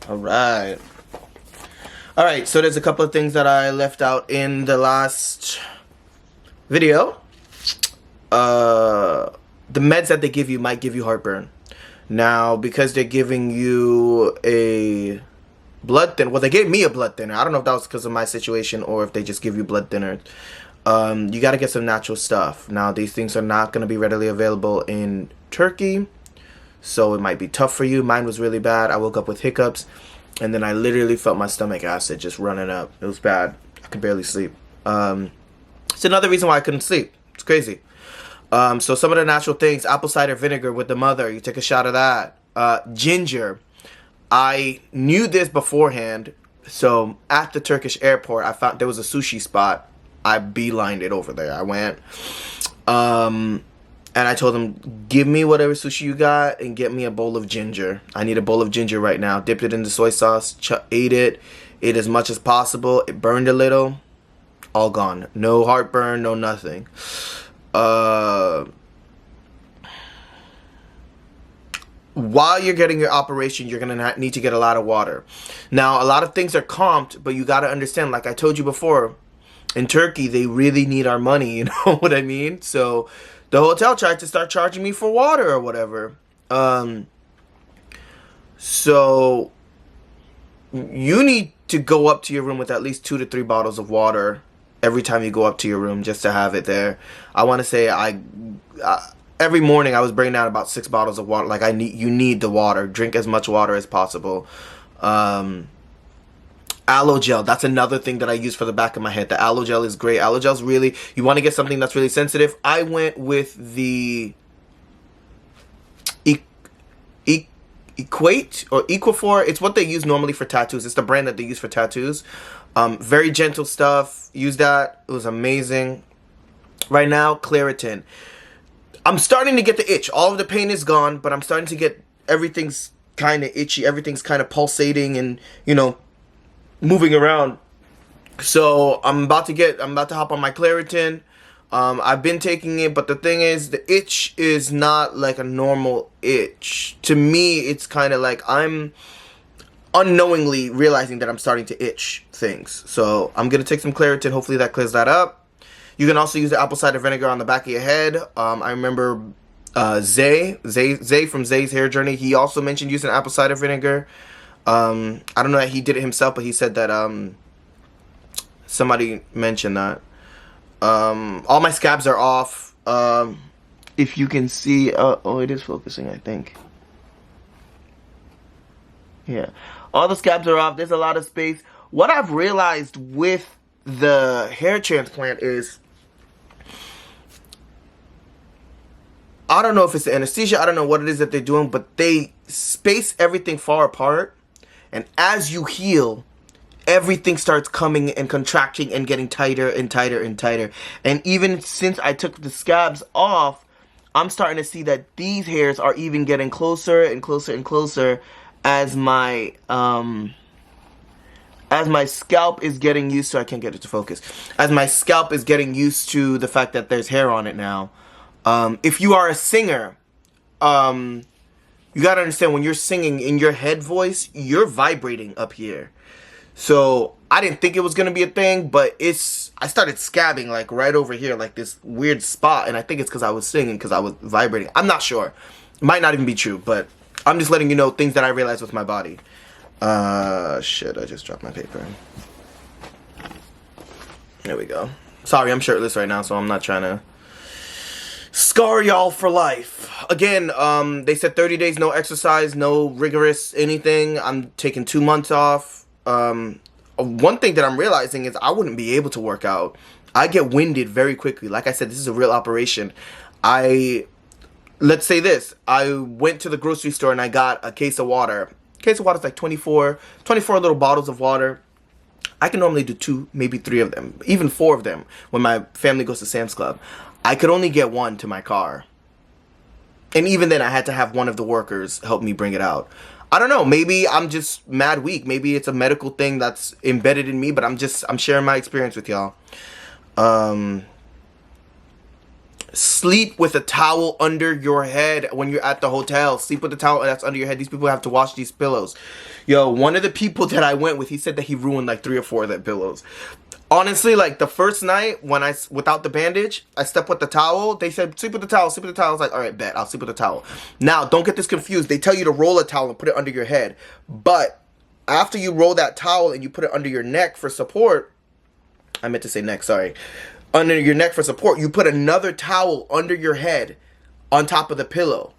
All right. All right, so there's a couple of things that I left out in the last video. The meds that they give you might give you heartburn. Now, because they're giving you a blood thinner, well, they gave me a blood thinner. I don't know if that was because of my situation or if they just give you blood thinner. You got to get some natural stuff. Now, these things are not going to be readily available in Turkey, so it might be tough for you. Mine was really bad. I woke up with hiccups, and then I literally felt my stomach acid just running up. It was bad. I could barely sleep. It's another reason why I couldn't sleep. It's crazy. So some of the natural things, apple cider vinegar with the mother, you take a shot of that. Ginger. I knew this beforehand, so at the Turkish airport, I found there was a sushi spot. I beelined it over there. I went, and I told them, give me whatever sushi you got and get me a bowl of ginger. I need a bowl of ginger right now. Dipped it into soy sauce, ate as much as possible. It burned a little, all gone. No heartburn, no nothing. While you're getting your operation, you're going to need to get a lot of water. Now, a lot of things are comped, but you got to understand, like I told you before, in Turkey, they really need our money, you know what I mean? So, the hotel tried to start charging me for water or whatever. So, you need to go up to your room with at least 2 to 3 bottles of water every time you go up to your room, just to have it there. I want to say every morning I was bringing out about 6 bottles of water. Like you need the water. Drink as much water as possible. Aloe gel, that's another thing that I use for the back of my head. The aloe gel is great. Aloe gel's really, you want to get something that's really sensitive. I went with the Equate or Equifor. It's what they use normally for tattoos. It's the brand that they use for tattoos. Very gentle stuff. Use that. It was amazing. Right now, Claritin. I'm starting to get the itch. All of the pain is gone, but I'm starting to get, everything's kind of itchy. Everything's kind of pulsating and, you know, moving around. So I'm about to hop on my Claritin. I've been taking it, but the thing is, the itch is not like a normal itch. To me, it's kind of like I'm unknowingly realizing that I'm starting to itch things. So I'm going to take some Claritin. Hopefully that clears that up. You can also use the apple cider vinegar on the back of your head. I remember Zay from Zay's Hair Journey. He also mentioned using apple cider vinegar. I don't know that he did it himself, but he said that somebody mentioned that. All my scabs are off. If you can see, oh, it is focusing, I think. Yeah, all the scabs are off. There's a lot of space. What I've realized with the hair transplant is, I don't know if it's the anesthesia, I don't know what it is that they're doing, but they space everything far apart, and as you heal, everything starts coming and contracting and getting tighter and tighter and tighter. And even since I took the scabs off, I'm starting to see that these hairs are even getting closer and closer and closer as my scalp is getting used to, I can't get it to focus, as my scalp is getting used to the fact that there's hair on it now. If you are a singer, you gotta understand, when you're singing in your head voice, you're vibrating up here. So I didn't think it was gonna be a thing, but I started scabbing like right over here, like this weird spot, and I think it's because I was singing, because I was vibrating. I'm not sure. It might not even be true, but I'm just letting you know things that I realized with my body. Shit, I just dropped my paper. There we go. Sorry, I'm shirtless right now, so I'm not trying to scar y'all for life. Again, they said 30 days, no exercise, no rigorous anything. I'm taking 2 months off. One thing that I'm realizing is I wouldn't be able to work out. I get winded very quickly. Like I said, this is a real operation. Let's say this. I went to the grocery store and I got a case of water. Case of water is like 24 little bottles of water. I can normally do 2, maybe 3 of them, even 4 of them when my family goes to Sam's Club. I could only get 1 to my car. And even then, I had to have one of the workers help me bring it out. I don't know, maybe I'm just mad weak. Maybe it's a medical thing that's embedded in me, but I'm sharing my experience with y'all. Sleep with a towel under your head when you're at the hotel. Sleep with the towel that's under your head. These people have to wash these pillows. Yo, one of the people that I went with, he said that he ruined like 3 or 4 of their pillows. Honestly, like the first night when without the bandage, I slept with the towel. They said, sleep with the towel, sleep with the towel. I was like, all right, bet, I'll sleep with the towel. Now, don't get this confused. They tell you to roll a towel and put it under your head. But after you roll that towel and you put it under your neck for support, I meant to say neck, sorry. Under your neck for support, you put another towel under your head on top of the pillow.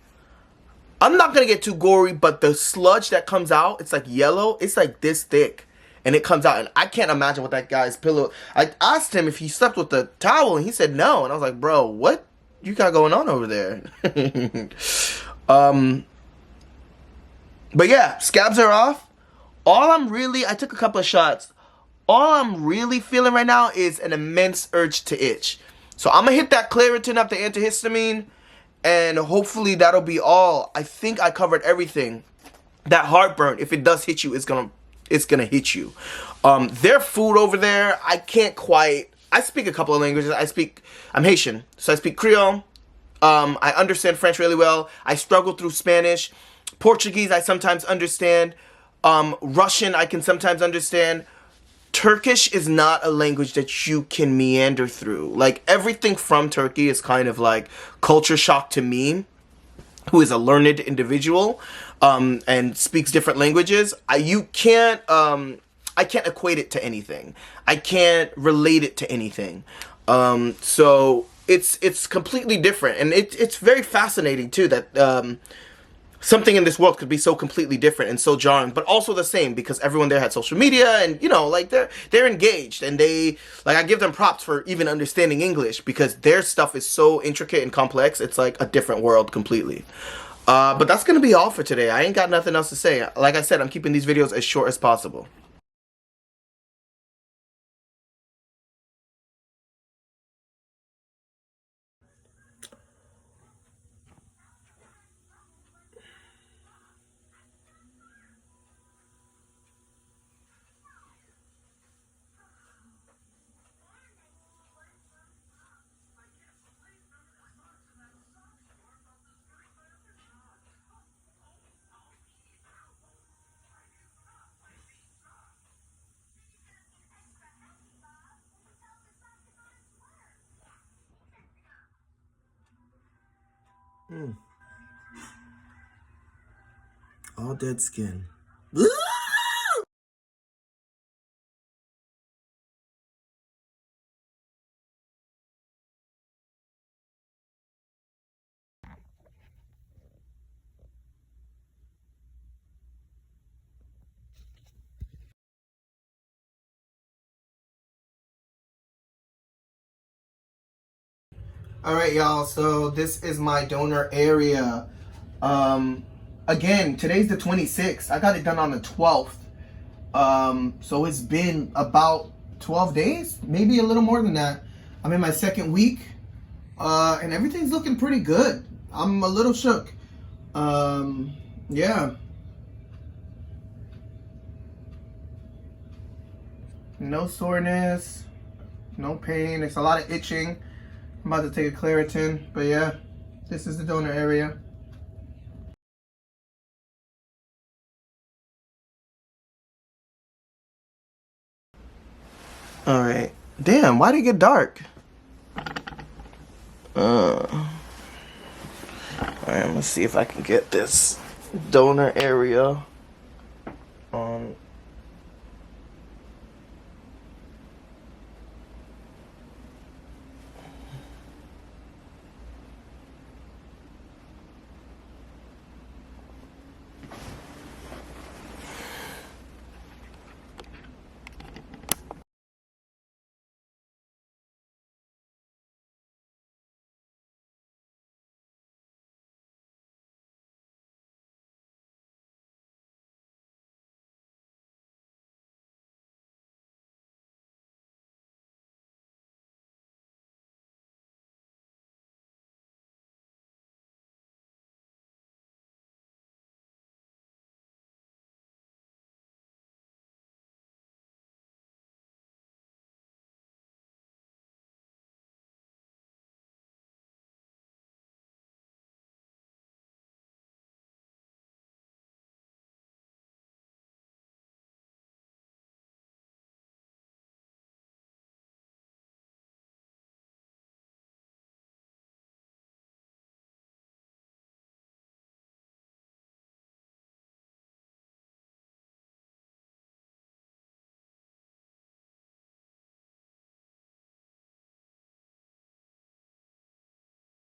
I'm not going to get too gory, but the sludge that comes out, it's like yellow. It's like this thick. And it comes out, and I can't imagine what that guy's pillow. I asked him if he slept with the towel, and he said no. And I was like, bro, what you got going on over there? But yeah, scabs are off. I took a couple of shots. All I'm really feeling right now is an immense urge to itch. So I'm going to hit that Claritin up, the antihistamine, and hopefully that'll be all. I think I covered everything. That heartburn, if it does hit you, it's gonna hit you. Their food over there, I speak a couple of languages. I'm Haitian, so I speak Creole. I understand French really well. I struggle through Spanish. Portuguese, I sometimes understand. Russian, I can sometimes understand. Turkish is not a language that you can meander through. Like, everything from Turkey is kind of like culture shock to me, who is a learned individual, and speaks different languages. I can't equate it to anything. I can't relate it to anything. So it's completely different, and it's very fascinating too that something in this world could be so completely different and so jarring, but also the same, because everyone there had social media, and like they're engaged, and I give them props for even understanding English, because their stuff is so intricate and complex. It's like a different world completely. But that's gonna be all for today. I ain't got nothing else to say. Like I said, I'm keeping these videos as short as possible. All dead skin. Alright, y'all, so this is my donor area. Again, today's the 26th. I got it done on the 12th. So it's been about 12 days, maybe a little more than that. I'm in my second week, and everything's looking pretty good. I'm a little shook. Yeah. No soreness, no pain. It's a lot of itching. I'm about to take a Claritin, but yeah, this is the donor area. Alright. Damn, why did it get dark? Alright, I'm gonna see if I can get this donor area